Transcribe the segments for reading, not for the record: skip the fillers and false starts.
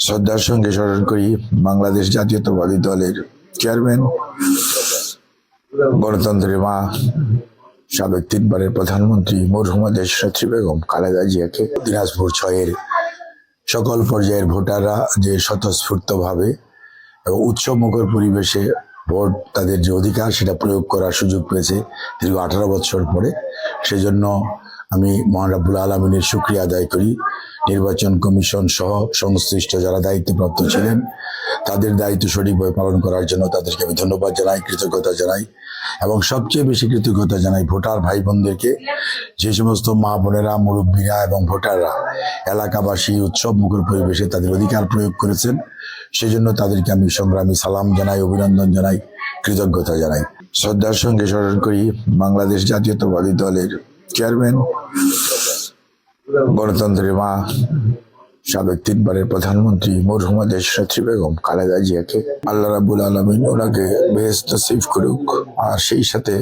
শ্রদ্ধার সঙ্গে স্মরণ করি বাংলাদেশ জাতীয়তাবাদী দলের চেয়ারম্যান, গণতন্ত্রের মা, সাবেক 3বারের প্রধানমন্ত্রী মরহুমা দেশনেত্রী বেগম খালেদা জিয়াকে। দিনাজপুর 6-এর সকল পর্যায়ের ভোটাররা যে স্বতঃস্ফূর্তভাবে এবং উৎসবমুখর পরিবেশে ভোট, তাদের যে অধিকার সেটা প্রয়োগ করার সুযোগ পেয়েছে দীর্ঘ 18 বছর পরে, সেজন্য আমি মহান রাব্বুল আলামিনের শুকরিয়া আদায় করি। নির্বাচন কমিশন সহ সংশ্লিষ্ট যারা দায়িত্বপ্রাপ্ত ছিলেন তাদের দায়িত্ব সঠিকভাবে পালন করার জন্য তাদেরকে আমি ধন্যবাদ জানাই, কৃতজ্ঞতা জানাই এবং সবচেয়ে বেশি কৃতজ্ঞতা জানাই ভোটার ভাই বোনদেরকে। যে সমস্ত মা বোনেরা, মুরব্বীরা এবং ভোটাররা এলাকাবাসী উৎসব মুখর পরিবেশে তাদের অধিকার প্রয়োগ করেছেন, সেজন্য তাদেরকে আমি সংগ্রামী সালাম জানাই, অভিনন্দন জানাই, কৃতজ্ঞতা জানাই। শ্রদ্ধার সঙ্গে স্মরণ করি বাংলাদেশ জাতীয়তাবাদী দলের চেয়ারম্যান, গণতন্ত্রের মা, সাবেক 3বারের প্রধানমন্ত্রী মরহুমা দেশনেত্রী বেগম খালেদা জিয়াকে। আল্লাহ রাব্বুল আলামিন ওনাকে বেহেশত নসিব করুক। আর সেই সাথে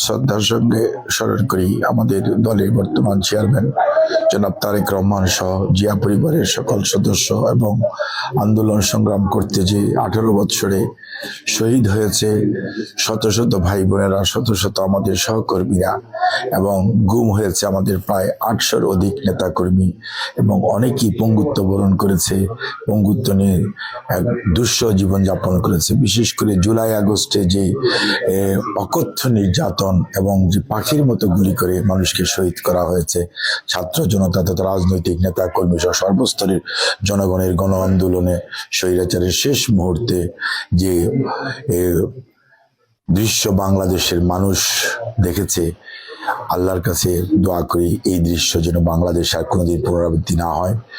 শ্রদ্ধার সঙ্গে স্মরণ করি আমাদের দলের বর্তমান চেয়ারম্যান জনাব তারেক রহমান সহ জিয়া পরিবারের সকল সদস্য এবং আন্দোলন সংগ্রাম করতে যে 18 বছরে শহীদ হয়েছে শত শত ভাই বোনেরা, শত শত আমাদের সহকর্মীরা, এবং গুম হয়েছে আমাদের প্রায় 800-র অধিক নেতাকর্মী, এবং অনেকেই পঙ্গুত্ব বরণ করেছে, পঙ্গুত্ব নিয়ে এক দুঃসহ জীবনযাপন করেছে। বিশেষ করে জুলাই আগস্টে যে অকথ্য নির্যাতন এবং যে পাখির মতো গুলি করে মানুষকে শহীদ করা হয়েছে, ছাত্র জনতা তথা রাজনৈতিক নেতা কর্মী সহ সর্বস্তরের জনগণের গণ আন্দোলনে স্বৈরাচারের শেষ মুহূর্তে যে দৃশ্য বাংলাদেশের মানুষ দেখেছে, আল্লাহর কাছে দোয়া করি এই দৃশ্য যেন বাংলাদেশ আর কোনোদিন পুনরাবৃত্তি না হয়।